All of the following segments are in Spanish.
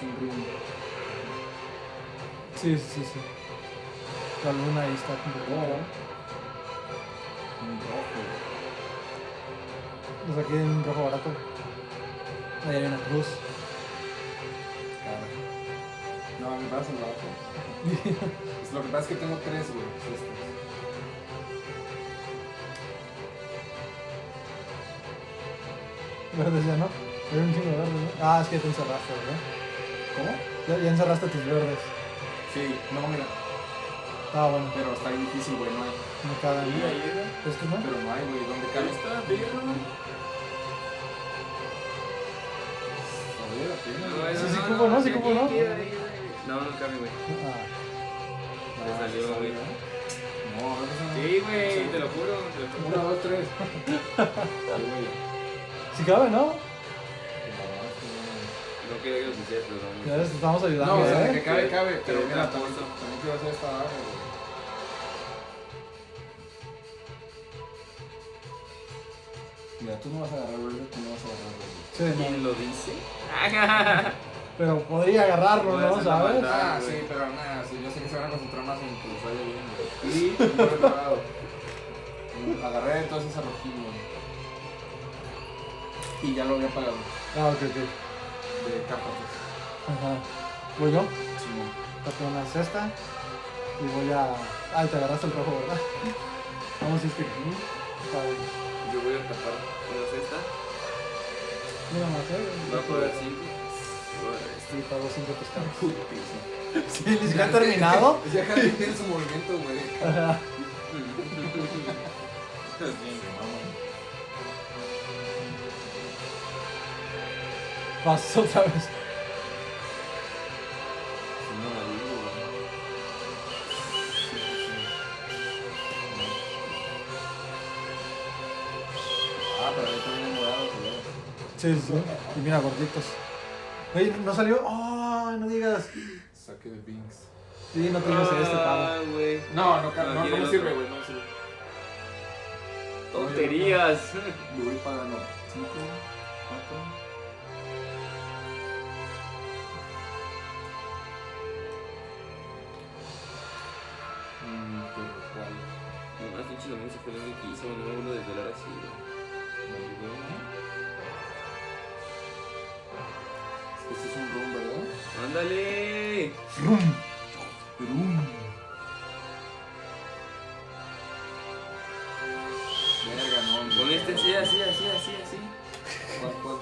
un room. Sí. La luna ahí está complicada. Un rojo. Pues aquí hay un rojo barato. Ahí hay una cruz. Cara. No, me pasa el rojo. Pues lo que pasa es que tengo 3, güey. Estos. Verdes ya no. Hay un chingo de verdes, ¿no? Ah, es que te encerraste, ¿verdad? ¿Cómo? Ya encerraste tus verdes. Sí, no, mira. Ah, bueno. Pero está difícil, güey, no hay. Me cagan. Ahí, Es que no. Pero no hay, güey, ¿dónde Ahí cabe? está, pégalo. A ver, apenas. Sí, cupo, ¿no? Sí, cupo, ¿no? No, no cabe, güey. Ah, Le salió, güey. No, a ver, Sí, güey, te lo juro. 1, 2, 3. sí cabe, ¿no? No quería que lo pusieras, pero Ya no. ves, te estamos ayudando. No, o sea, ¿eh? que cabe, pero Sí, mira, te la puso. también quiero hacer esta barra, güey. Mira, tú no vas a agarrar verde, tú no vas a agarrar verde. Sí, ¿Quién no. lo dice? Pero podría agarrarlo, Puede ¿no? ser la ¿Sabes? maldad. Ah, sí, pero nada, sí, yo sé que se van a concentrar más en que les vaya bien, güey. Y no lo he pagado. Agarré entonces a rojillo. Y ya lo había pagado. Ah, ok. De capa, pues. Ajá. ¿Voy yo? Simón. Tapé una cesta. Y voy a... Ay, te agarraste el rojo, ¿verdad? Vamos a ir que... Está bien. Yo voy a tapar una cesta. Mira más, ¿eh? Voy a poner 5. Sí, pago 5 pescados. Putiza. Sí, ni siquiera ha terminado. Ya Javi tiene su movimiento, güey. Ajá. Vas otra vez. No, la digo, güey. Ah, pero yo también he morado, güey. Sí. Y mira, gorditos. Oye, ¿no salió? ¡Ay, no digas! Saque de Binks. Sí, no te digas este pago. Ah, güey. No, no quiere me el sirve, otro. güey, no me sirve. Tonterías. Lo voy pagando. 5, 4. Pero ¿cuál? Nomás pinche domingo se fue el único que hizo, no me vuelvo a desvelar así, güey. Este es un room, ¿verdad? ¡Ándale! Verga, no. Con este sí, así. ¿Cuál?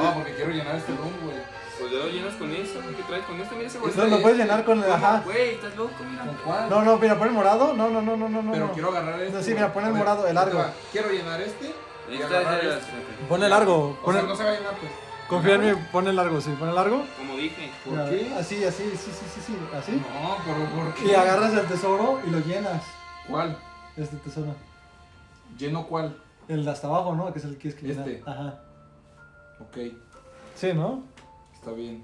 No, porque quiero llenar este room, güey. Pues ya lo llenas con eso, ¿qué traes con esto? Mira ese No, lo puedes llenar con el... Ajá. Güey, estás loco, mira. ¿Con cuál? No, mira, pon el morado. No. Pero no. quiero agarrar este. No, sí, mira, pon el A ver, morado, el ahí te largo. va. Quiero llenar este. Y Esta agarrar es este. Pon el largo. O sea, no se va a llenar, pues. Confía en mí, pon el largo, sí. Pon el largo. Como dije. ¿Por Mira, qué? Así, sí. Así. No, pero ¿por qué? Y agarras el tesoro y lo llenas. ¿Cuál? Este tesoro. ¿Lleno cuál? El de hasta abajo, ¿no? Que es el que quieres que llenar. Este. Ajá. Ok, Sí, ¿no? está bien.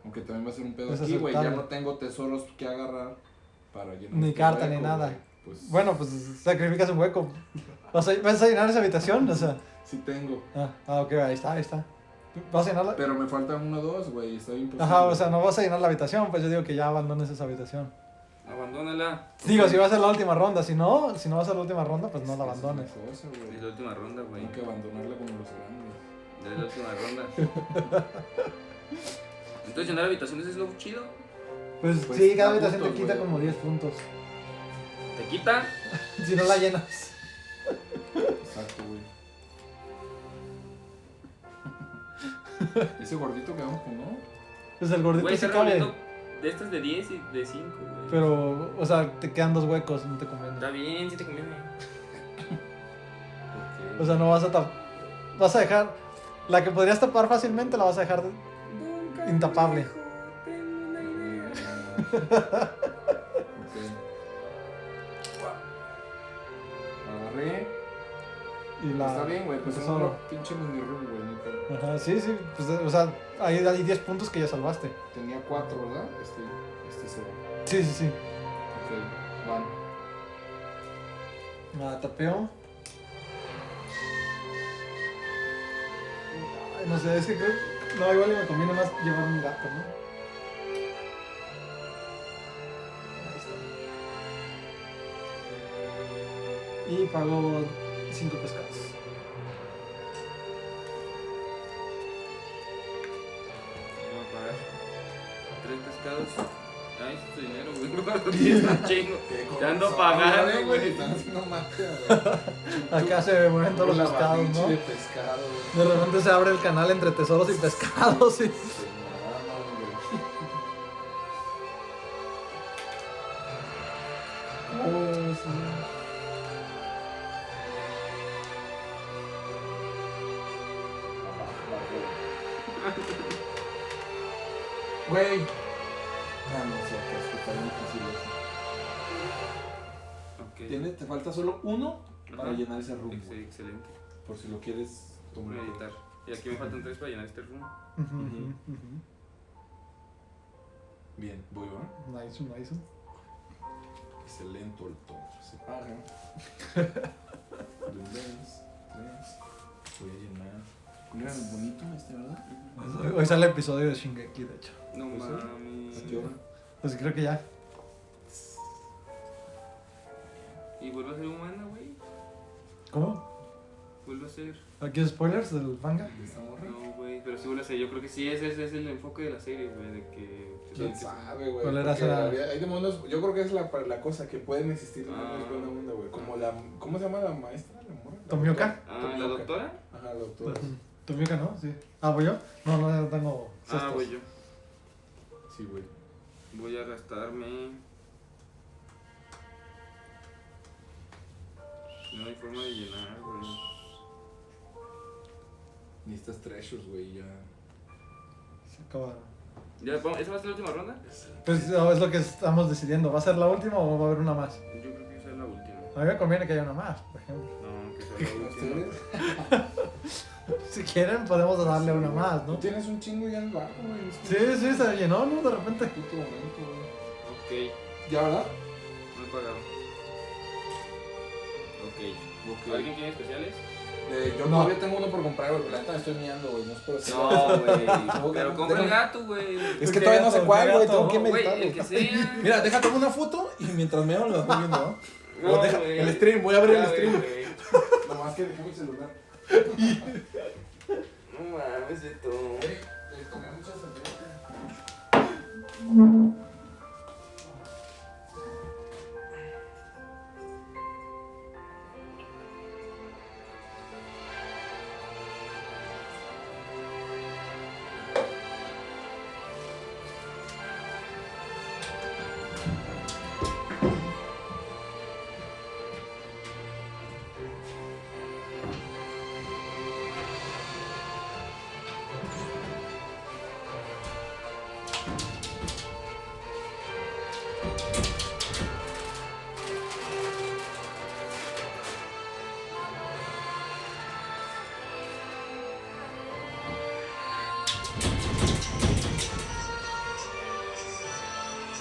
Aunque también va a ser un pedo Es aquí, güey. Ya aceptable. no tengo tesoros que agarrar para llenar. Ni este carta, ni hueco, nada. güey. Pues Bueno, pues sacrificas un hueco. ¿Vas a llenar esa habitación? O sea. sí tengo. Ok, ahí está. ¿Vas a llenarla? Pero me faltan 1 o 2, güey. Está imposible. Ajá, o sea, no vas a llenar la habitación, pues yo digo que ya abandones esa habitación. Abandónala. Digo, si vas a la última ronda, si no vas a la última ronda, pues no la Esa es abandones. una cosa, güey. Es la última ronda, güey. Tengo que abandonarla como los grandes. Es la última ronda. Entonces llenar habitaciones es lo chido. Pues, Pues, sí, cada da habitación te puntos, quita güey. como 10 puntos. Te quita. Si no la llenas. Exacto, güey. Ese gordito que vamos con, ¿no? Pues el gordito Güey, sí está cabe. revolviendo de estas de 10 y de 5, güey. Pero, o sea, te quedan 2 huecos, no te conviene. Está bien, sí te conviene. Porque... O sea, no vas a vas a dejar. La que podrías tapar fácilmente la vas a dejar intapable. Ok. Agarré. Y la. Está bien, güey. Pues el es tesoro. un pinche mini room, güey. neta. Ajá, sí, pues, o sea, hay 10 puntos que ya salvaste. Tenía 4, ¿verdad? Este se va. Sí. Ok, van. Tapeo. no sé, es que creo. No, igual me conviene más llevar un gato, ¿no? Ahí está. Y pago 5 pescados. Voy a pagar 3 pescados. Ay, es tu dinero, güey. Sí, es un chingo. Te ando pagando, güey. Están haciendo mafia, Acá se mueven todos los pescados, ¿no? de pescado, De repente se abre el canal entre tesoros y pescados. Y... Oh, sí. Güey. Ah, no sé, es que está bien difícil eso. Ok. Te falta solo uno para Ajá. llenar ese room, Sí, güey. excelente. Por si lo quieres Voy a editar. Y aquí me faltan 3 para llenar este room. Bien, voy, ¿va? Nice, nice. Excelente, el tono. Se paga. De un mes, 3. Voy a llenar. ¿Cómo era el bonito este, verdad? Hoy sale el episodio de Shingeki, de hecho. No Pues sí. mames. ¿A qué hora? Pues creo que ya. Y vuelve a ser humana, güey. ¿Cómo? Vuelve a ser. ¿Aquí hay spoilers del manga? ¿De esta morra? No, güey. Pero sí vuelve a ser. Yo creo que sí, ese es el enfoque de la serie, güey. De que. ¿Quién sabe, güey? ¿Cuál era Porque esa? hay demonios, yo creo que es la cosa, que pueden existir demonios Ah. buena onda, güey. Como la, ¿cómo se llama la maestra? ¿La morra? ¿Tomioka? Ah, Tomioka. ¿la doctora? Ajá, la doctora. Tomioka, ¿no? Sí. Ah, ¿voy yo? No, no, ya tengo cestos. Ah, voy yo. Sí, güey. Voy a gastarme. No hay forma de llenar, güey. Necesitas treasures, güey, ya. Se acaba. ¿Ya, ¿esa va a ser la última ronda? Pues no, es lo que estamos decidiendo. ¿Va a ser la última o va a haber una más? Yo creo que esa es la última. A mí me conviene que haya una más, por ejemplo. No, que sea la última. ¿Ustedes? Si quieren, podemos darle una más, Tú ¿no? tienes un chingo ya en el barco, güey. Sí, sí, se llenó, ¿no? De repente. Puto momento, güey. Ok, ¿Ya, verdad? no he pagado. Ok. ¿Alguien tiene especiales? Yo No. todavía tengo uno por comprar, güey. La neta me estoy mirando, güey. No espero ser. No, güey. Tengo que- Pero compra el gato, güey. Es que ¿Qué todavía no sé gato? cuál, ¿Qué güey. gato? Tengo que Güey, meditarlo. el que sea. Mira, deja, tomo una foto y mientras me lo estoy viendo, ¿no? No, O deja, güey. el stream, voy a abrir el Ya, stream. güey. Nomás que dejé mi celular. No mames, de todo. Tomé muchas cervezas.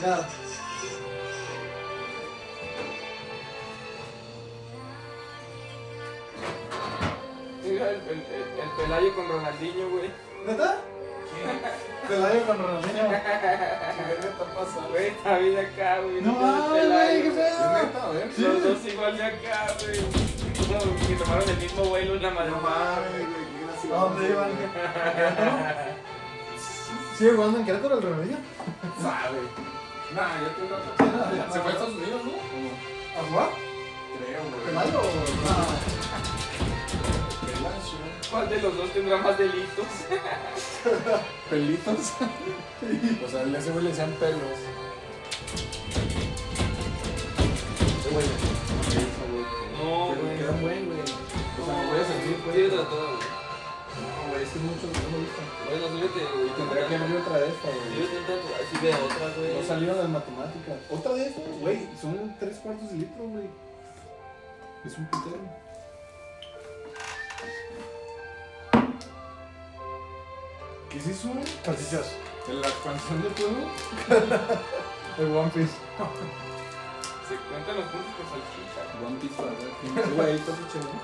Ya. Mira el Pelayo con Ronaldinho, güey. ¿Neta? Pelayo con Ronaldinho. ¿Qué está pasando? Güey, está bien acá, güey. No Mira el mames, Pelayo, güey, qué güey. pedo. ¿Es neta? A ver. Los dos igual de acá, güey. No, que tomaron el mismo vuelo una No madrugada. mames, güey. Qué gracioso. ¿A dónde iban? ¿A Querétaro? ¿Sigue jugando en Querétaro el Ronaldinho? Sabe. Nah, ya tengo otra. ¿Se fue a Estados Unidos, no? ¿O no? ¿A jugar? Creo, güey. ¿Pelayo o no? Pelacho. ¿Cuál de los dos tendrá más delitos? ¿Pelitos? O sea, a ese güey le decían pelos. Güey. No, Pero güey. queda buen, güey. O sea, me voy a sentir, güey. Tírate todo, güey. No, güey, es que es mucho que no me gusta. Bueno, súbete, güey. Tendría que abrir otra de estas, güey. Súbete un tanto. Así ve otra, güey. No salieron las matemáticas. ¿Otra de estas? Güey, son 3/4 de litro, güey. Es un putero. ¿Qué es eso? Ejercicios. ¿De la expansión del juego? El One Piece. Se cuentan los puntos por salchicha. One Piece, para ver. Güey, ahí está su chévere.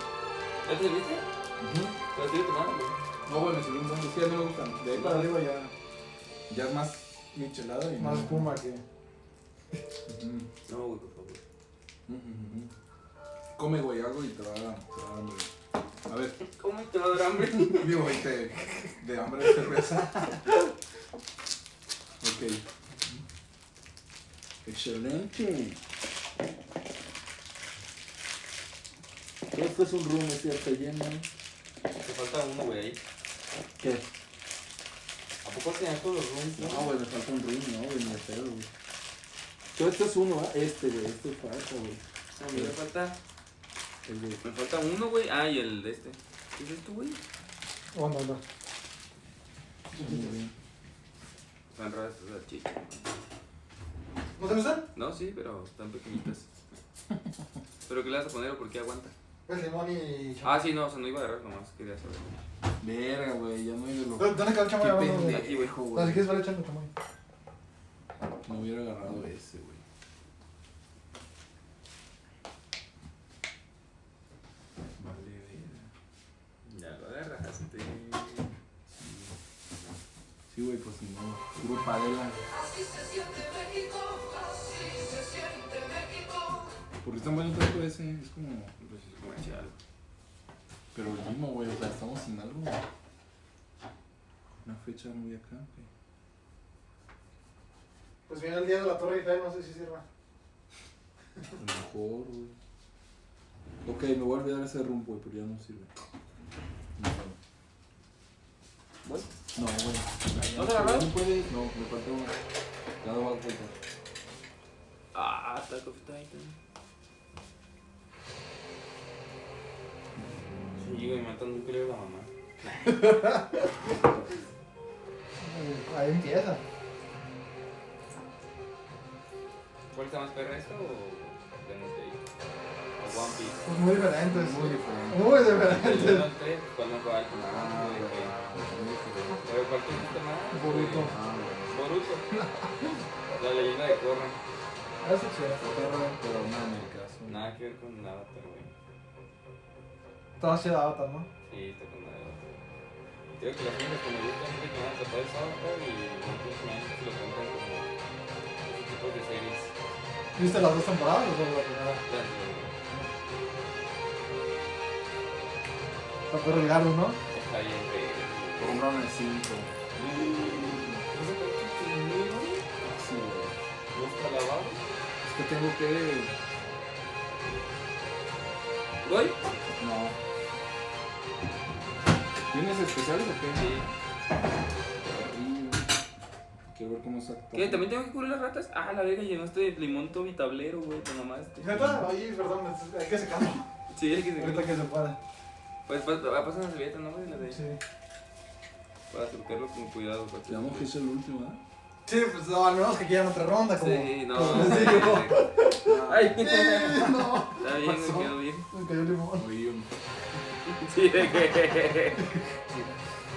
¿Ya te viste? ¿Te lo estoy tomando, güey? No, güey, me sirvió un buen. Es que ya no me gustan. De ahí para arriba ya es más michelada y Más espuma que. Ujú. No, güey, por favor. Come, güey, algo y te va a dar hambre. A ver, ¿Cómo te va a dar hambre? digo, güey, de hambre de cerveza. Ok. Excelente. Esto es un rum, es cierto, lleno. Te falta uno, güey, ahí. ¿Qué? ¿A poco tenías todos los rooms? No, güey, me falta un rum, no, güey, ni de pedo, güey. Todo esto es uno, ¿ah? Güey, este falta, güey. A mí me falta. El de... Me falta uno, güey. Ah, y el de este. ¿Qué es esto, güey? Oh, no. Muy bien. Están raras estas salchichas. ¿No te gustan? No, sí, pero están pequeñitas. ¿Pero qué le vas a poner o por qué aguanta? Pues limón y chamoy. Ah, sí, no, o sea, no iba a agarrar nomás. Quería saber. Verga, güey, ya no hay de lo... ¿Dónde quedó el chamoy? Qué Abajo, güey. pendejo, güey. O sea, si quieres vale echando chamoy. No hubiera agarrado ese, güey. Vale, verga. Ya lo agarraste. Sí, güey, pues ni modo. Puro padela. ¿Por qué es tan bueno todo ese? Es como... Pues es comercial. Pero el mismo, güey, o sea, estamos sin algo. Una fecha muy acá, güey. Pues viene el día de la Torre Eiffel, no sé si sirva. A lo mejor, güey. Ok, me voy a olvidar ese rumbo, güey, pero ya no sirve. ¿Bueno? No, güey. ¿No te agarró? No puedes, no, me falta uno. Ya no va a faltar. Ah, Taco Titan. Sí, güey, matando un peleo a la mamá. Ahí empieza. ¿Cuál está más perra esto o Demon Slayer? O One Piece. Pues muy diferentes. Muy diferente. Muy El diferentes. Demon Slayer, ¿cuál no cuál? Ah, Güey, güey. güey. Muy diferente. ¿Pero cuál te gusta más? Boruto. Ah, güey. Boruto. La leyenda de Korra. Eso es cierto. Pero una en el caso. Nada que ver con Avatar, güey. Todo ha sido Avatar, ¿no? Sí, está con Avatar. Creo que las únicas que me gustan es que van a tapar es Avatar y One Piece me que lo cuentan como ese tipo de series. ¿Viste las dos temporadas o solo la primera? Las de- Está por el Garu, ¿no? Está bien, güey. Por un round de 5. ¿No se parece que conmigo? Sí, güey. ¿No está lavado? Es que tengo que... ¿Voy? No. ¿Tienes especiales o qué? Sí. Quiero ver cómo está. ¿Qué? ¿También tengo que cubrir las ratas? Ah, la verga, llenaste de limón todo mi tablero, güey, te mamaste. ¿Neta? Ahí, perdón, hay que secarlo. Sí, es que Ahorita se... que se pueda. Pues va a pasar una servilleta, ¿no, güey? La de... Sí. Para surcarlo con cuidado. para que- Digamos que es el último, ¿verdad? Sí, pues no, al menos que quieran otra ronda, como. Sí, no. como les digo. Ay, No. está bien, Pasó. me quedó bien. Me cayó el limón. Oye, Sí, de que...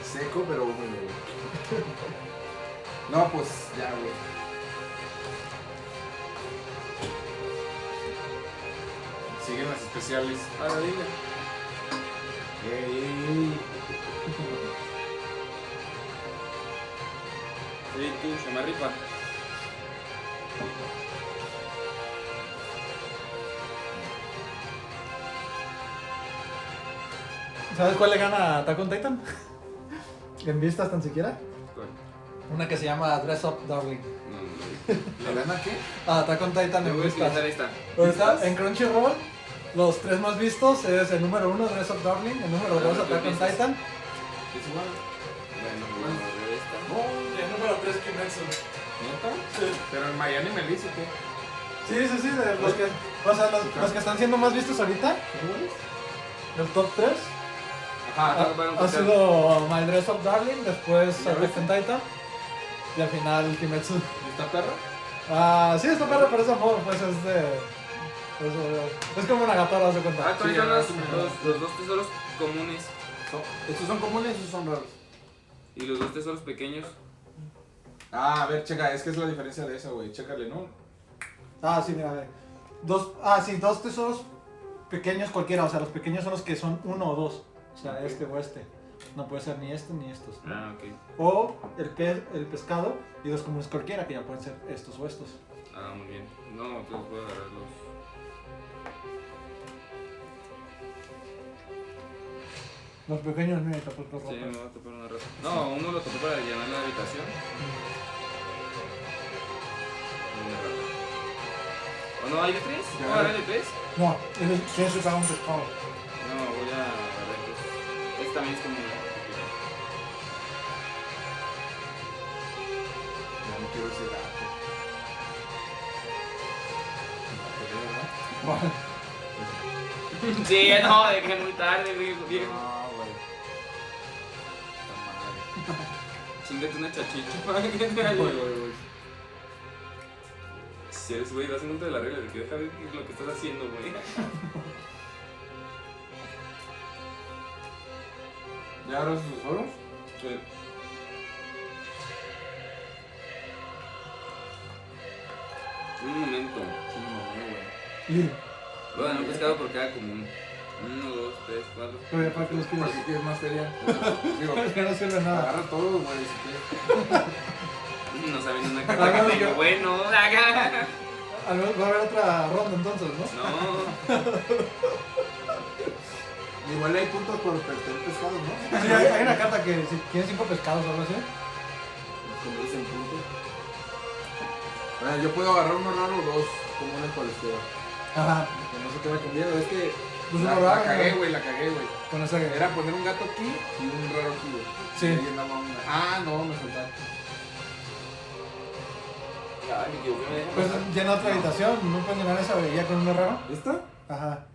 seco, pero bueno, güey. No, pues ya, güey. Siguen las especiales. Ahora diga. Ey. Sí, tú, se me rifa. ¿Sabes cuál le gana a Attack on Titan? En vistas tan siquiera. ¿Cuál? Una que se llama Dress Up Darling. No, ¿Le gana qué? Attack on Titan no. en Voy a vistas. utilizar esta. Ahorita en Crunchyroll, los tres más vistos es el número 1 Dress Up Darling, el número 2 Attack on Titan Es igual. Bueno, vamos a ver esta. No, y el número 3 Kimetsu. ¿neta? Sí. Pero en Miami me dice que. Sí, de los que, o sea, los que están siendo más vistos ahorita, el top 3 Ajá, ha sido My Dress Up Darling, después ¿Ya Attack on Titan y al final Kimetsu. ¿Y esta perra? Ah, sí, está perro, pero es amor, pues es de... Es como una gatora, haz de cuenta. Ah, ¿cuáles Sí, son ahora los, sí me los, los dos tesoros comunes ¿Estos son comunes o son raros? y los dos tesoros pequeños? Ah, a ver, checa, es que es la diferencia de esa, güey. Chécale, ¿no? Ah, sí, mira, ve. Dos tesoros pequeños cualquiera, o sea, los pequeños son los que son uno o dos. O sea, este o este. No puede ser ni este ni estos. Ah, ok. O el pescado y 2 comunes cualquiera, que ya pueden ser estos o estos. Ah, muy bien. No, entonces voy a agarrar los. Los pequeños, mira, te puedes ropa. Sí, me voy a tapar una rata. No, uno lo topé para llenar la habitación. Una rata. ¿O no hay de 3? Ya. ¿No hay de 3? No, tienes que pagar un pescado. No, voy a agarrar estos. Este también es como. Ya no quiero ese gato. ¿Cuál? Sí, no, de que muy tarde, viejo. No, güey. Está madre. Chingate una chachicha. Voy. Si eres güey, vas en contra de la regla de que deja ver qué es lo que estás haciendo, güey. ¿Ya agarras sus oros? Sí. Un momento. Sí, mamé, güey. Y, Voy a dar un pescado por cada común. 1, 2, 3, 4. pero ya para que los ¿Para quieres. qué quieres más feria? Digo, Ya no sirve nada. agarra todo, güey, si quieres. No saben una carta que tengo bueno. Al menos va a haber otra ronda entonces, ¿no? No. Igual hay puntos por perder pescados, ¿no? Sí, hay una carta que si tienes 5 pescados o algo así. Como dicen puntos. Yo puedo agarrar uno raro o 2 comunes por izquierda. Ajá. Que no sé qué me conviene, es que Pues la, uno raro, la cagué, ¿no? güey, la cagué, güey. Con esa que. Era poner un gato aquí y un raro aquí, güey. Sí. Y ahí andaba una. Ah, no, me soltaste. Ay, me equivoqué, me deja Pues pasar. llena otra habitación, ¿no puedes llenar esa ya con uno raro? ¿Esta? Ajá.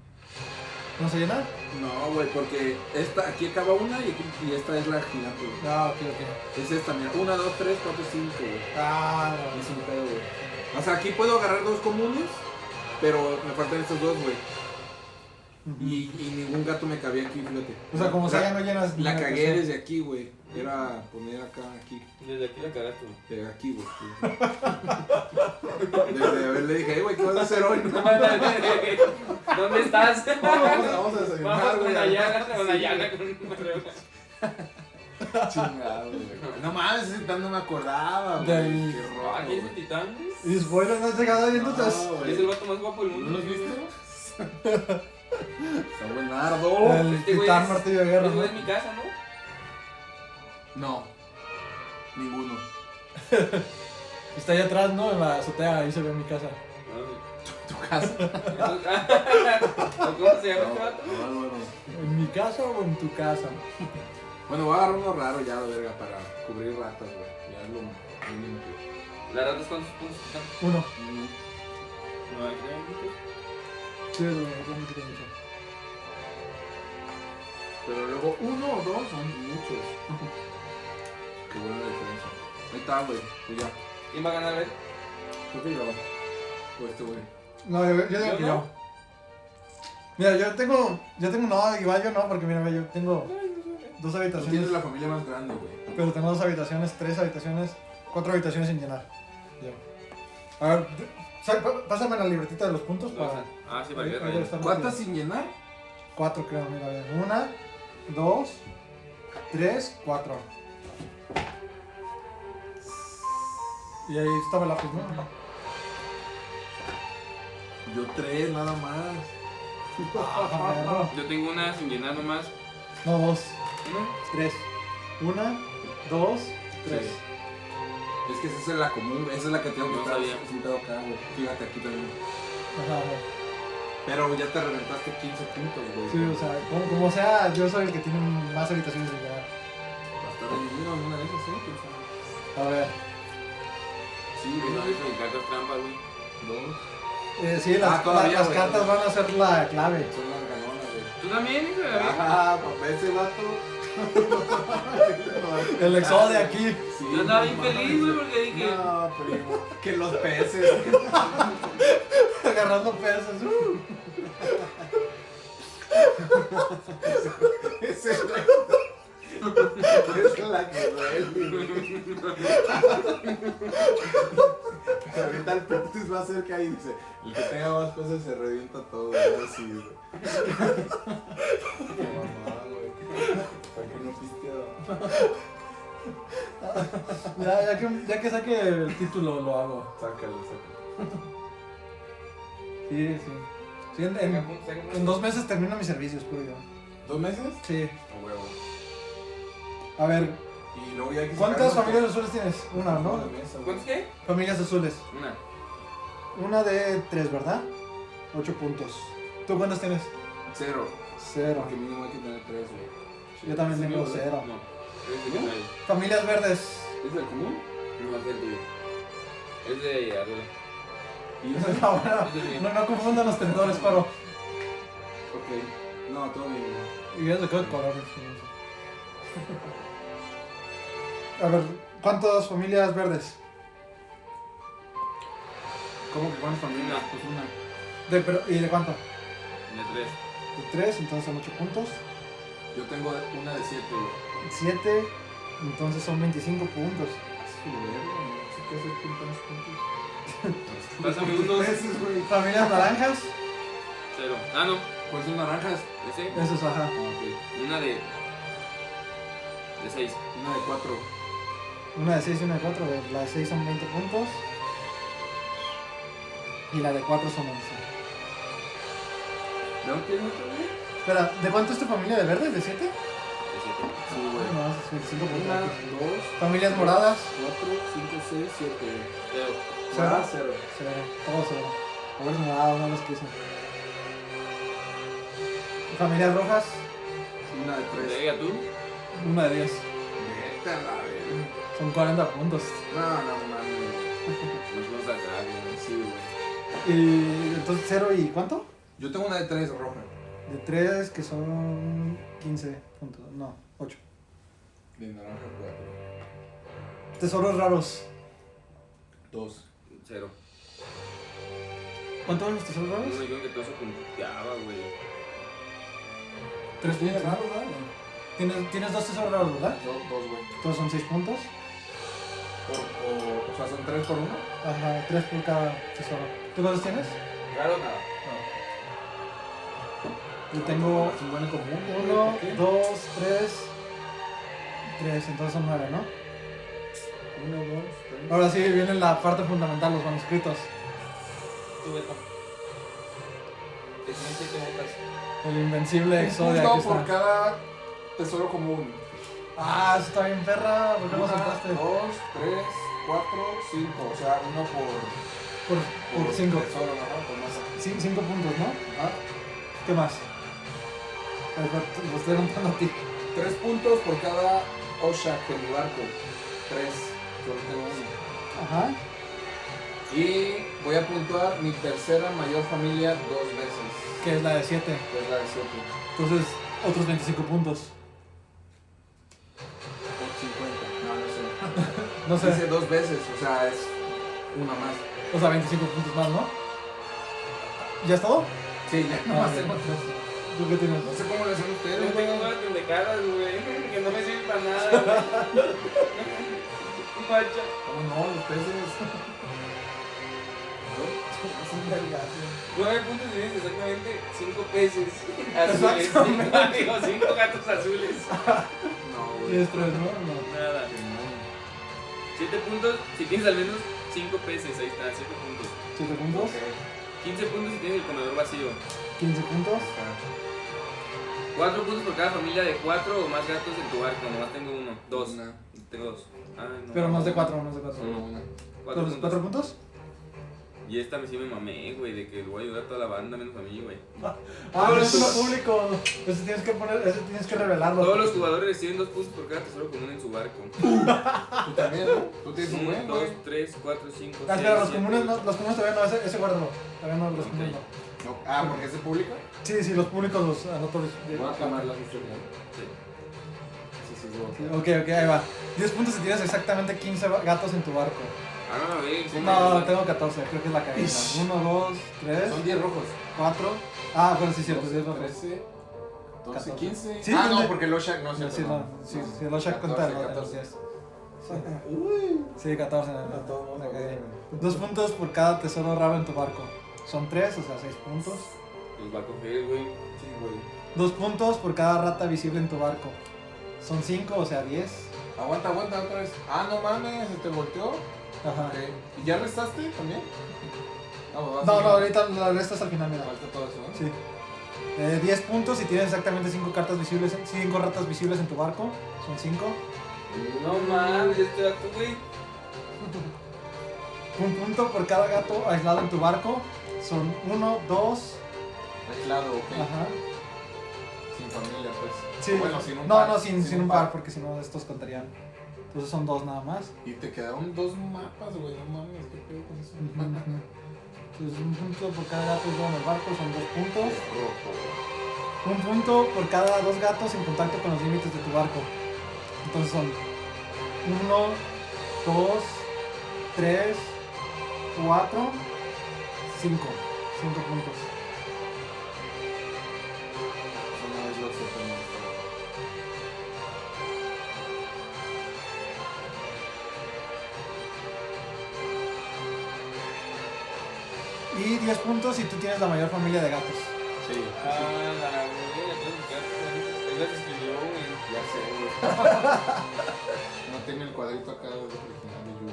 ¿No se llena? No, güey, porque esta, aquí acaba una y esta es la gigante, güey. Ah, ok. Es esta, mira. 1, 2, 3, 4, 5, güey. Ah, Es un pedo, güey. O sea, aquí puedo agarrar 2 comunes, pero me faltan estos 2, güey. no. Y ningún gato me cabía aquí, fíjate. O sea, como sea, ya no llenas. La ni cagué habitación. desde aquí, güey. Era poner acá, aquí. Desde aquí la cagaste, güey. De aquí, güey. Desde a ver, le dije, güey, ¿qué vas a hacer hoy? No, ¿Dónde estás? vamos a desayunar, Vamos con güey. una llaga, con una Chingado, güey. No mames, ese titán no me acordaba, De güey. ahí. Qué rojo, ¿Aquí es el güey. titán? Y spoiler, no has llegado ahí entonces. No, güey. Es el vato más guapo del mundo. ¿No lo has visto? Está buenardo. El Este güey titán es- martillo de guerra, Ese ¿no? es mi casa, ¿no? No. Ninguno. Está ahí atrás, ¿no? En la azotea, ahí se ve mi casa. Tu casa. ¿Cómo se llama este vato? No, Álvaro. ¿En mi casa o en tu casa? Bueno, voy a agarrar uno raro ya, la verga, para cubrir ratas, güey. Ya es lo mínimo que. ¿Las ratas cuántos puntos están? Uno. No, aquí hay muchos. Sí, lo que te mucho. Pero luego 1 o 2 son muchos. Qué buena la diferencia. Ahí está, güey. Pues ya. ¿Quién va a ganar, a ver? Creo que yo. O este, güey. No, yo digo ¿Yo que no? yo. Mira, yo tengo, no, igual yo no, porque mira, yo tengo 2 Tú habitaciones, tienes la familia más grande, güey. pero tengo 2 habitaciones, 3 habitaciones, 4 habitaciones sin llenar. Ya. A ver, pásame la libretita de los puntos para... Ah, sí, para que Ahí debe vayan. estar ¿Cuántas metido. sin llenar? 4 creo, mira, a ver. 1, 2, 3, 4. Y ahí estaba el lápiz, ¿no? Yo 3, nada más. Ah, Yo tengo una sin llenar nomás. no, 2, ¿No? 3. 1, 2, 3. Sí. Es que esa es la común, güey. Esa es la que tengo que No estar sabía. sentado acá, güey. Fíjate aquí también. Ajá, Pero ya te reventaste 15 puntos, güey. sí, o sea, como sea, yo soy el que tiene más habitaciones sin llenar. Va a estar reñido alguna de esas, ¿eh? ¿Quién sabe? A ver. Sí, no, eso me cartas trampa, güey. 2. Sí, todavía, las güey. cartas van a ser la clave. Son las ganonas, güey. ¿Tú también, hijo de la verga? Ah, papá, ese vato. El exode aquí. Sí, Yo andaba bien no feliz, güey, mames, porque dije... No, primo. Que los peces. Agarrando peces. Ese es la que duele. Pero ahorita el peces va a ser que ahí dice: el que tenga más peces se revienta todo. Así, güey. Qué mamada, güey. Para que no pisteado. Ya que saque el título lo hago. Sácalo. Sí. Sí, en 2 meses termino mis servicios, pero yo. ¿2 meses? Sí. A huevo. A ver, Y luego ya hay que ¿cuántas sacarlo familias azules tienes? Una, por ¿no? la mesa, güey. ¿Cuántos qué? Familias azules. Una. Una de 3, ¿verdad? 8 puntos. ¿Tú cuántas tienes? 0. 0. Porque mínimo hay que tener 3, güey. Yo también ¿Sí, tengo güey? 0. No. Es de Canal. Familias verdes. ¿Es del común? No, es del tuyo. Es de Arroyo. ¿Y ese? No, bueno, Es del mío. no confundan los tenedores, Paro. Ok. No, todo bien, güey. Y ya se quedó colores. A ver, ¿cuántas familias verdes? ¿Cómo que cuántas familias? Una. Pues una. ¿Y de cuánto? De 3. De 3, entonces son 8 puntos. Yo tengo una de 7, güey. 7, entonces son 25 puntos. Su verga, no sé qué hacer con tantos puntos. Pásame unos. Veces, güey. Familias naranjas. 0. Ah, no. ¿Cuáles son naranjas? Ese. Eso es, ajá. Ah, ok. Una de 6. Una de 4. Una de 6 y una de 4. La de 6 son 20 puntos. Y la de 4 son 11. ¿De dónde tienes otra, güey? Espera, ¿de cuánto es tu familia de verdes? ¿De 7? De 7. Sí, güey. No, es 25 puntos. 1, 2, Familias moradas. 4, 5, 6, 7. 0. ¿Cero? 0. 0. Todo 0. A ver, morada, una de las que hice. Familias rojas. Una de 3. ¿Llega tú? Una de 10. Vete a la verga. Son 40 puntos. No, mames. Nos vamos a cagar, güey. Sí, güey. Y entonces 0 y ¿cuánto? Yo tengo una de 3 roja. De 3 que son 15 puntos. No, 8. De naranja 4. Tesoros raros. 2. 0. ¿Cuánto van los tesoros No raros? me dijeron que todo se punteaba, güey. 3 puntos. raro, ¿verdad? Tienes 2 tesoros raros, ¿verdad? 2, güey. Todos son 6 puntos. O sea, son 3 por 1. Ajá, 3 por cada tesoro. ¿Tú cuántos tienes? Claro, nada. Yo tengo Es un buen común. 1, 2, 3, entonces son 9, ¿no? 1, 2, 3. Ahora sí viene la parte fundamental, los manuscritos. Tú, Beto. Te tienes 7 botas. El invencible Exodia, Un aquí punto por está. cada tesoro común. Ah, eso está bien perra, ¿por qué lo 1, 2, saltaste? 3, 4, 5. O sea, 1 Por 5. tesoro, ¿no? Por masa. 5 puntos, ¿no? Ajá. ¿Qué más? Lo estoy contando a ti. 3 puntos por cada Oshak en mi barco. 3. Solo tengo 1. Ajá. Y voy a puntuar mi tercera mayor familia 2 veces. Que es la de 7. Que es la de 7. Entonces, otros 25 puntos. 50. No, No sé. Dice 2 veces, o sea, es una más. O sea, 25 puntos más, ¿no? ¿Ya es todo? Sí, ya Ah, nomás ok. tengo 3. ¿Tú qué tienes? No sé cómo lo hacen Yo ustedes, tengo güey. unas pendejadas, güey. Que no me sirven para nada, güey. Pacha. ¿Cómo no? Los peces. 9 puntos tienes exactamente 5 peces azules. Exactamente. Digo, 5 gatos azules. No, güey. Tienes 3, ¿no? No. Nada. 7 puntos si tienes al menos 5 peces. Ahí está, 7 puntos. 7 puntos. 15 puntos si tienes el comedor vacío. 15 puntos. 4 puntos por cada familia de 4 o más gatos en tu barco. Nomás tengo 1. 2. Una. Tengo 2. Ah, no. Pero no es de 4, no es de 4. Solo una. 4 puntos. 4 puntos? Y esta sí me mamé, güey, de que le voy a ayudar a toda la banda menos a mí, güey. Ah, pero es uno público. Ese tienes que poner, ese tienes que revelarlo. Todos los jugadores reciben 2 puntos por cada tesoro común en su barco. Tú también, ¿no? Tú tienes un 1, buen, 2, güey. 3, 4, 5, 6, Ah, espera, los 7. comunes, no, los comunes todavía no, ese guárdalo. Todavía no los Ok. comunes no. No. Ah, ¿porque es de pública? Sí, sí, los públicos los anoto. Voy a quemar las historias. Sí. Sí, sí, sí. Ok, ahí va. 10 puntos si tienes exactamente 15 gatos en tu barco. Ah, no, a ver, ¿cómo No, es? tengo 14, creo que es la cabeza. 1, 2, 3, Son 10 rojos. 4. Ah, bueno, sí, cierto, 10 rojos. 13, 12, 14. 15. Sí, ah, tiene- no, porque el Oshak no se Sí, no, sí, sí, el Oshak cuenta 14, en los 14. 10. Uy. Sí, 14 en el A todos modos, ok. güey. 2 puntos por cada tesoro raro en tu barco. Son 3, o sea, 6 puntos. Los va a coger, güey. Sí, güey. 2 puntos por cada rata visible en tu barco. Son 5, o sea 10. Aguanta, otra vez. Ah, no mames, se te volteó. Ajá. Ok. ¿Y ya restaste también? No, ahorita la restas al final, mira. Falta todo eso, ¿no? Sí. 10 puntos y tienes exactamente 5 cartas visibles, 5 ratas visibles en tu barco. Son 5. No mames, este dato, güey. Un punto por cada gato aislado en tu barco. Son 1, 2. Aislado, ok. Ajá. Sin familia, pues. Sí. Bueno, sin un No, par. no, sin un par, porque si no estos contarían. Entonces son 2 nada más. Y te quedaron 2 mapas, güey. No mames, qué pedo con eso. Entonces un punto por cada gato aislado en el barco, son 2 puntos. Rojo. Un punto por cada 2 gatos en contacto con los límites de tu barco. Entonces son 1, 2, 3, 4, 5. 5 puntos. Una vez lo sé también. Y 10 puntos si tú tienes la mayor familia de gatos. Sí. Ah, la güey, entonces él las escribió, güey. Ya sé, güey. No tiene el cuadrito acá del original de Yu.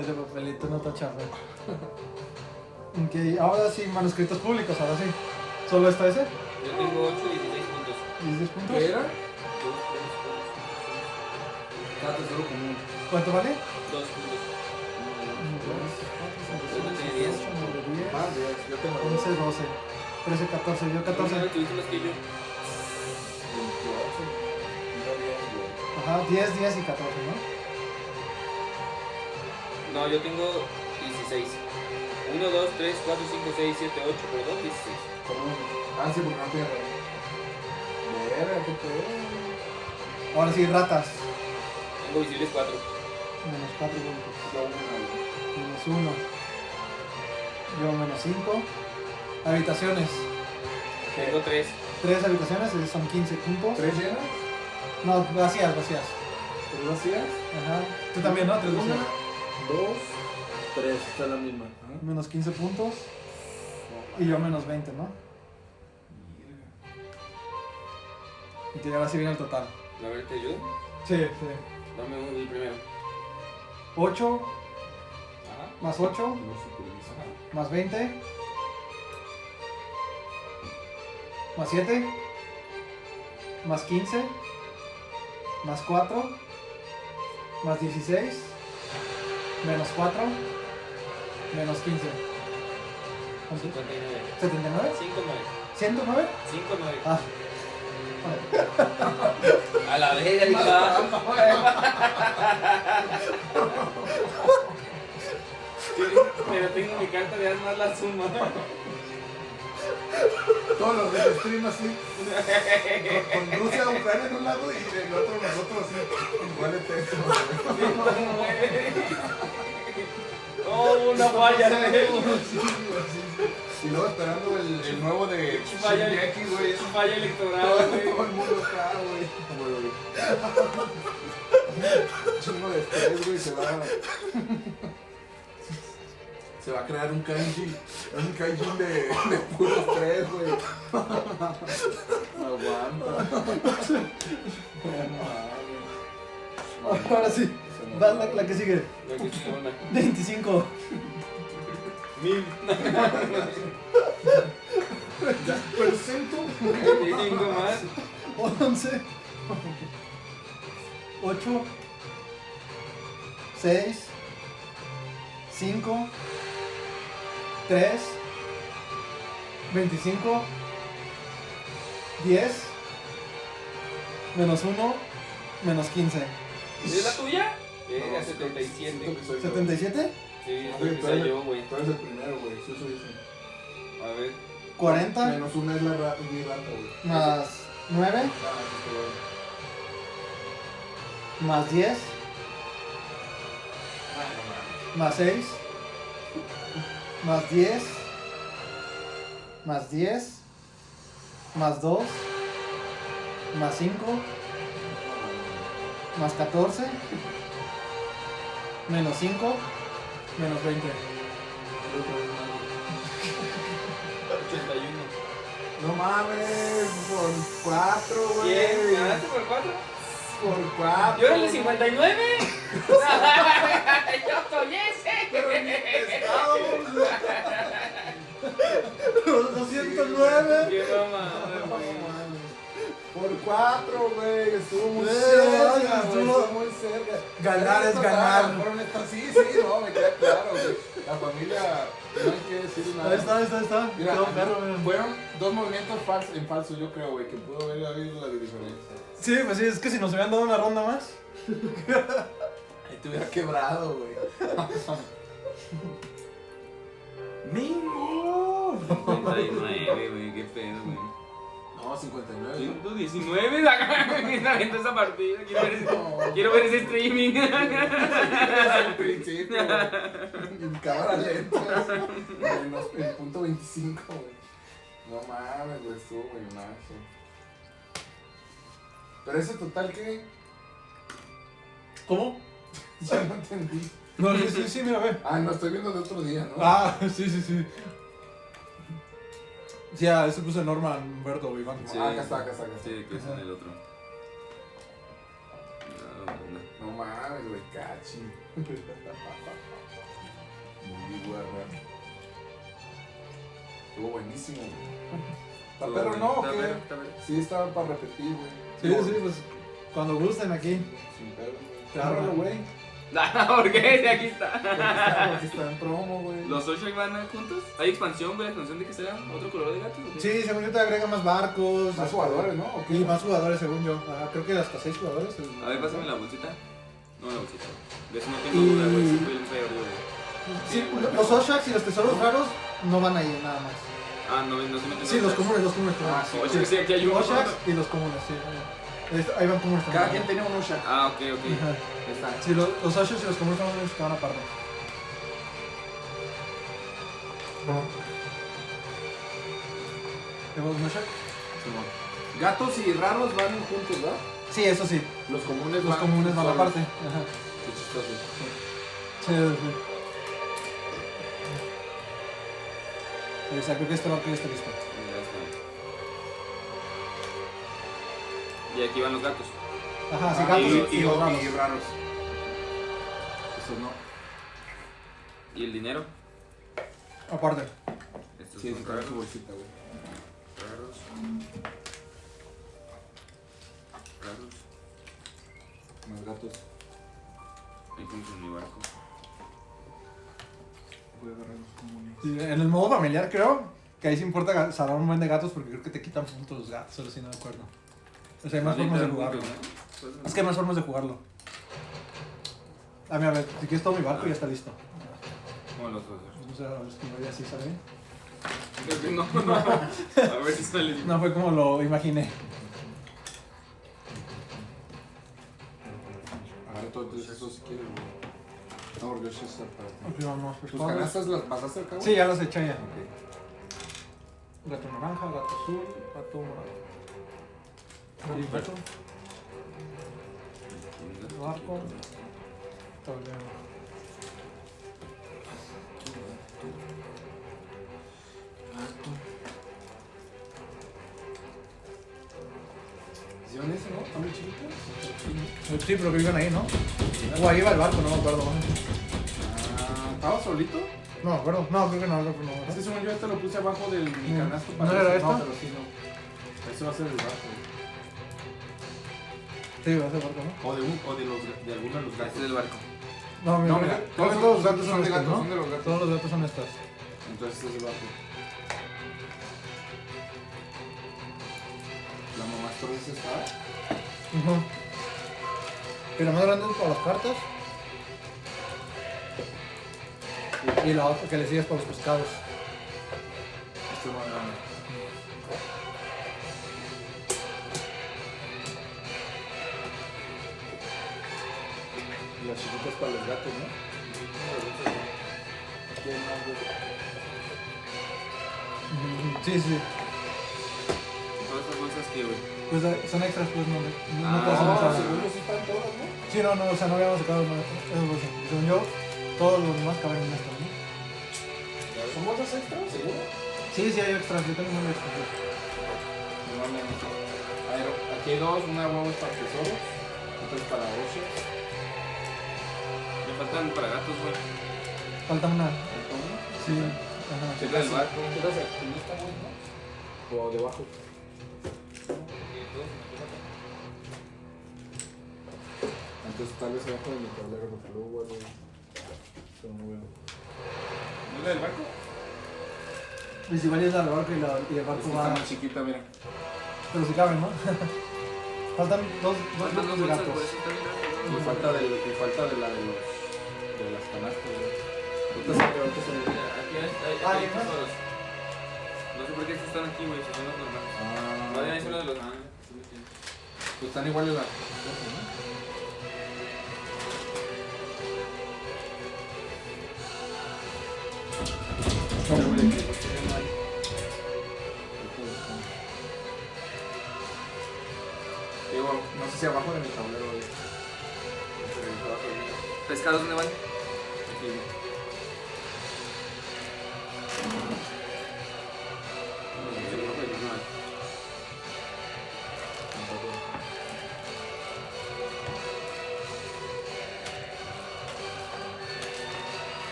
Ese papelito no está chafa. Ok, ahora sí, manuscritos públicos, ahora sí. ¿Solo está ese? Yo tengo 8 y 16 puntos. 16 puntos. ¿Qué era? 2, 3, Ah, tesoro común. ¿Cuánto vale? 2 puntos. 10, 8, 9, 10, Ah, 10. Yo tengo 11, 12, 13, 14, yo 14. No, tuviste más que yo. 28. Yo 10, güey. Ajá, 10, 10 y 14, ¿no? No, yo tengo 16. 1, 2, 3, 4, 5, 6, 7, 8, por 2, 16. Común. Ah, sí, porque no tiene rey. Verga, qué pedo. Ahora sí, ratas. Tengo visibles 4. Menos 4 puntos. Yo una, güey. Menos 1. Yo menos 5. Habitaciones. Tengo 3. 3 habitaciones, son 15 puntos. ¿Tres llenas? No, vacías, vacías. ¿Tres vacías? Ajá. Tú también, ¿no? 3 Una, vacías. 2, 3. Está la misma. Menos 15 puntos. Y yo menos 20, ¿no? Y ahora sí viene el total. A ver, ¿te ayudo? Sí, sí. Dame el primero. 8 Ajá. más 8 Lo supervisa. más 20 más 7 más 15 más 4 más 16 menos 4 menos 15. ¿Cuánto? 59. ¿79? 5, 9. ¿109? 5, 9. Ah, A la verga, hija. Pero tengo mi carta de haz más la suma. Todos los de stream así. Con Rusia, Ucrania en un lado y en el otro nosotros así. Igual de texto. 109. Oh, una falla. Y luego esperando el nuevo de Falla, Shingeki, güey. falla electoral, Todo güey. el mundo acá, güey. Chingo de estrés, güey. Se va a crear un kaiji. Un kaiji de puro estrés, güey. No aguanta. ahora sí. Va la que sigue. La que sigue, una. 25. 1000. Presento. 25 más. 11 8 6 5 3 25 10 menos 1 menos 15. ¿Es la tuya? Era 77. 77 Sí, es lo que sea yo, güey. Tú eres el primero, güey. Sí, soy ese. A ver. 40 Menos una es la rata, mi rata, güey. más 9 Ah, sí, más 10 más 6 más 10 más 10 más 2 más 5 más 14 menos 5 menos 20. 81. No mames, por 4, güey. ¿Quién? ¿Ganaste por 4? Por 4. Yo era el de 59. Yo soy ese. Pero ni pescados. Los 209. Qué mamada, güey. Por 4, güey. Estuvo muy Sí, cerca, güey. estuvo Estuvo muy cerca. Ganar es Pero ganar. fueron estas- Sí, no, me queda claro, güey. La familia, no hay que decir nada. Ahí está. Mira, Todo perro, mira. fueron 2 movimientos en falso, yo creo, güey, que pudo haber habido la diferencia. Sí, pues sí, es que si nos hubieran dado una ronda más. Ahí te hubiera quebrado, güey. ¡Mingo! 59, güey, qué pedo, güey. No, 59. 119, ¿quién aventó esa partida? Quiero ver ese streaming. Al principio, en cámara lenta. En punto 25, güey. No mames, güey, estuvo buenazo. Pero ese total, ¿qué? ¿Cómo? Ya no entendí. No, sí, mira, ve. Ah, no, estoy viendo de otro día, ¿no? Ah, sí. Sí, ese puse Norma, Humberto, Iván. Sí. Acá está. Sí, que es en el otro. No mames, güey, cachi. Muy guarda. Estuvo buenísimo, güey. ¿Está perro no o Está qué? perro, está perro. Sí, estaba para repetir, güey. Sí, pues cuando gusten aquí. Sin pedo, güey. Claro. Agárralo, güey. ¿Por qué? Sí, aquí está. Porque está en promo, güey. ¿Los Oshak van juntos? ¿Hay expansión, güey? ¿La expansión de que será otro color de gato? ¿O qué? Sí, según yo te agrega más barcos. Más jugadores, ¿no? ¿O qué? Y más jugadores, según yo. Creo que hasta 6 jugadores. A ver, pásame la bolsita. No, la bolsita. De eso no Y- tengo duda, güey. Sí, fue un feo, güey. Sí, los Oshaks y los tesoros raros no van ahí, nada más. Ah, no se meten. Sí, los comunes. Ah, sí. Oshak, sí, aquí hay uno. Oshaks y los comunes, sí. Ahí van comunes también. Cada quien tenía un Oshak. Ah, ok. Ajá. Ahí está. Sí, los Oshaks y los comunes son los que van aparte. ¿Tenemos un Oshak? Gatos y raros van juntos, ¿verdad? Sí, eso sí. Los comunes Los comunes van solos. aparte. Ajá. Qué chistoso. Sí. O sea, creo que este barco ya está listo. Ya está. Y aquí van los gatos. Ajá, sí, Ah, gatos y y los raros. raros. Esos no. ¿Y el dinero? Aparte. Estos Sí, son se cae su raros. bolsita, güey. Raros. Más gatos. Ahí tienes en mi barco. Voy a agarrar los comunes. Sí, en el modo familiar creo que ahí sí importa salvar un buen de gatos porque creo que te quitan puntos los gatos, solo si no me acuerdo. O sea, hay más formas de jugarlo. Es que hay más formas de jugarlo. Ah, mira, a ver, si quieres todo mi barco ya está listo. ¿Cómo los otros? Vamos a ver si me voy así, ¿sale? Creo que no. A ver si sale bien. No fue como lo imaginé. Agarra todos esos si quieres, güey. No, porque eso es para ti. Ok, vamos, pues, ¿Tus vamos. canastas las pasaste al cabo? Sí, ya las eché ya. Ok. Gato naranja, gato azul, gato morado. Y gato, barco, tablero. ¿Hicieron ese, no? ¿Está muy chiquito? Sí, pero viven ahí, ¿no? O ahí va el barco, no me acuerdo. Ah, ¿estaba solito? No me acuerdo. No, creo que no, creo que no. Es que según yo este lo puse abajo del mi Mm. canasto ¿No era No, esto? pero sí, no. Ese va a ser el barco. Sí, va a ser barco, ¿no? O de alguno de los gatos. Este es el barco. No, mira, No, mira, todos los gatos son de estos, gatos, ¿no? son de los gatos. Todos los gatos son estas. Entonces este es el barco. La mamá entonces está. Y la más grande es para las cartas. Y la otra que le sigue es para los pescados. Este es más grande. Y las chiquitas para los gatos, ¿no? Aquí hay más de... Sí, sí. Todas estas bolsas que, güey. Pues son extras, pues no Ah, todas son No, extras. según yo sí están todas, ¿no? Sí, no, o sea, no habíamos sacado esas bolsas. Según yo, todos los demás caben en esto, ¿no? ¿Son bolsas extras, seguro? Sí, sí hay extras, yo tengo un extra. Normalmente. Aquí hay dos, una huevo es para tesoros, otra es para osos. Me faltan para gatos, güey. Falta una. ¿Cómo? Sí. Ajá. Checa el barco. ¿Quieres activista, güey, no? O debajo. Entonces tal vez abajo de mi tablero, porque luego guardo. Pero no veo. ¿No es la del barco? Y si vayas al barco y el Es barco que está va. más chiquita, mira. Pero si caben, ¿no? Faltan dos Faltan grupos dos de bolsas, gatos. güey. Eso está bien grande, Y ¿no? falta de la de los. De las canastas, güey. Ahorita se me Mira, aquí hay tesoros. No sé por qué estos están aquí, güey. Si son los normales. Ah, Más bien ahí son los de los. Ah, sí, sí. pues están iguales las cosas, ¿no? Digo, no sé si abajo de mi tablero, güey. ¿Pescados dónde van? Aquí, güey.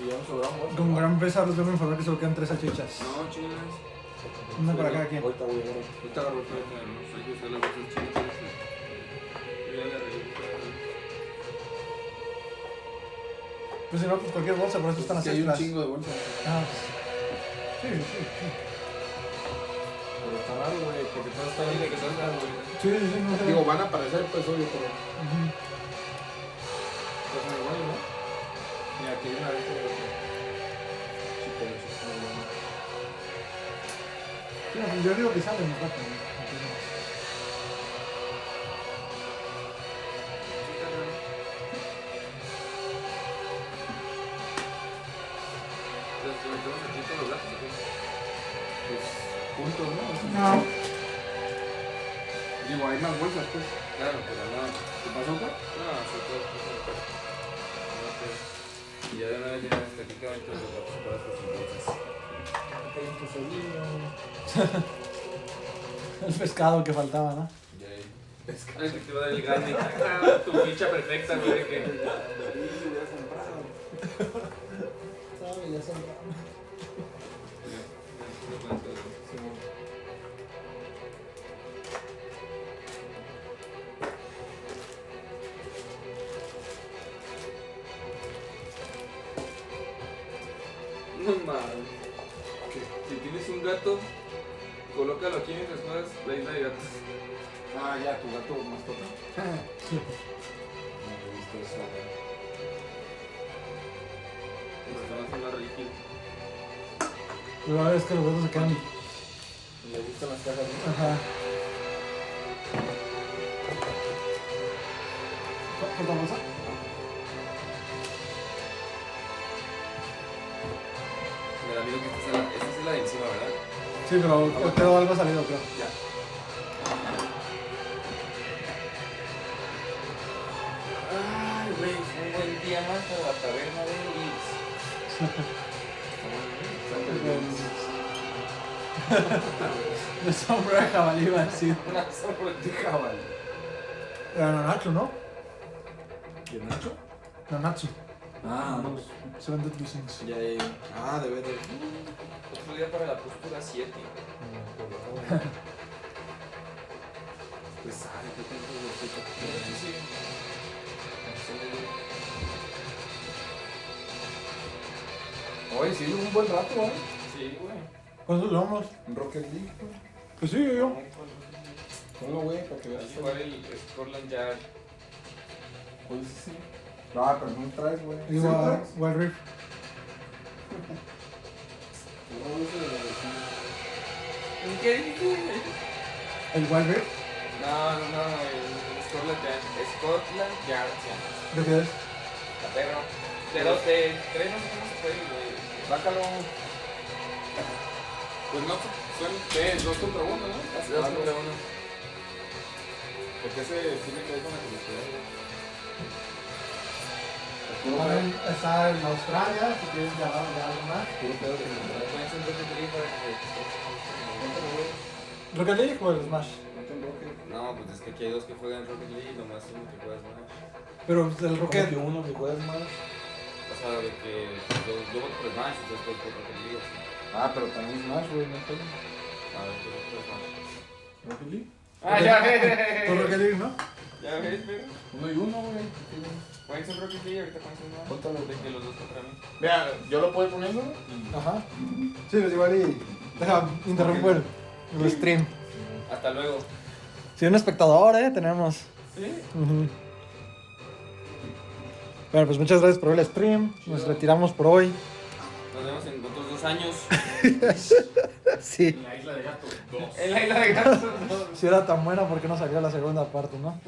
Y ya nos sobramos. Con gran pesar les debo informar que solo quedan 3 salchichas. No, chingas. Una para cada quien. Ahorita voy a agarrar. Ahorita agarro otra. Hay que usar las bolsas chiquitas. Yo ya agarré. Pues si no, pues cualquier bolsa, por eso están Sí, así. hay un chingo de bolsas. Ah, sí. Pero está raro, güey, porque todas están Dile que son las bolitas. Sí, no sé. Digo, van a aparecer, pues, obvio, pero. Ujú. Pues, igual, ¿no? Mira, aquí hay una vez que. Chico, de chico, muy bueno. Sí, no, yo digo que salen los gatos. ¿No? Los metemos aquí con los gatos, ¿ok? Pues, juntos, ¿no? No. Digo, hay más bolsas, pues. Claro, pero no. ¿Qué pasó, pues? No, sobre todo. Y ya de una vez ya estéticamente los gatos para sus bolsas. Acá hay un tesorillo. El pescado que faltaba, ¿no? Ya hay. Ay, que te va a dar el grande. Tu ficha perfecta, güey. De que. Ya comprado. Ya son. No mames. Si tienes un gato, colócalo aquí mientras juegas la isla de gatos. Ah, ya, tu gato mascota. Sí. No he visto eso, güey. Está más una rígida. Pero la verdad es que los gatos se quedan. Le gustan las cajas, ¿no? Ajá. ¿Falta bolsa? Me da miedo que esta es la de encima, ¿verdad? Sí, pero algo ha salido, creo. Ya. Ay, güey, fue un buen día más para la taberna de Liz. De sombra de jabalí va a decir. Una sorpresa, vale. Era Nanatsu, ¿no? ¿Y el Nacho? Nanatsu. Ah, Se vende tus things. ya hay. Ah, de ver. Otro día para la postura 7. Pues sabe que tengo bolsita. Sí. Oye, sí, un buen rato, ¿eh? Sí, güey. ¿Cuántos llevamos? Un Rocket League, güey. Pues sí, yo. Ponlo, güey, para que veas. Así jugar el Scotland Yard. Pues sí. No, pero no traes, güey. ¿Sí Igual, traes? Wild Rift. No, ese de la vecina. ¿Qué dices? ¿El Wild Rift? No, el Scotland Yard. Scotland Yard, sí. ¿De qué es? La perra. De 2, de 3 no sé cómo se puede, güey. Sácalo. Pues no, son 2 contra 1, ¿no? Hace 2 contra 1. Porque ese sí me quedé con la curiosidad, güey. También está en Australia, si quieres hablar de algo más. Puro pedo que me trae. Pueden ser un Rocket League para que... ¿Rocket League o el Smash? No, pues es que aquí hay dos que juegan Rocket League y nomás uno que juega Smash. Pero el Rocket. Rocket. Que uno que juegas más. O sea, de que yo voto por Smash, entonces todo por Rocket League, así. Ah, pero también Smash, güey, no pedo. A ver, yo voto por Smash. Rocket League. Ah, ya Tú ves. Rocket League, ¿no? Ya ves, pero. Uno y uno, güey. Pueden ser Rocket League, ahorita pueden ser Smash. Bótalo. De que los dos contra mí. Mira, yo lo puedo ir poniendo. Ajá. Sí, pues igual y. Deja, interrumpo el stream. Hasta luego. Sí, un espectador, tenemos. ¿Sí? Ujú. Bueno, pues muchas gracias por ver el stream. Nos retiramos por hoy. Nos vemos en otros 2 años. Sí. En la isla de gatos 2. En la isla de gatos. Si era tan buena, ¿por qué no salió la segunda parte, no?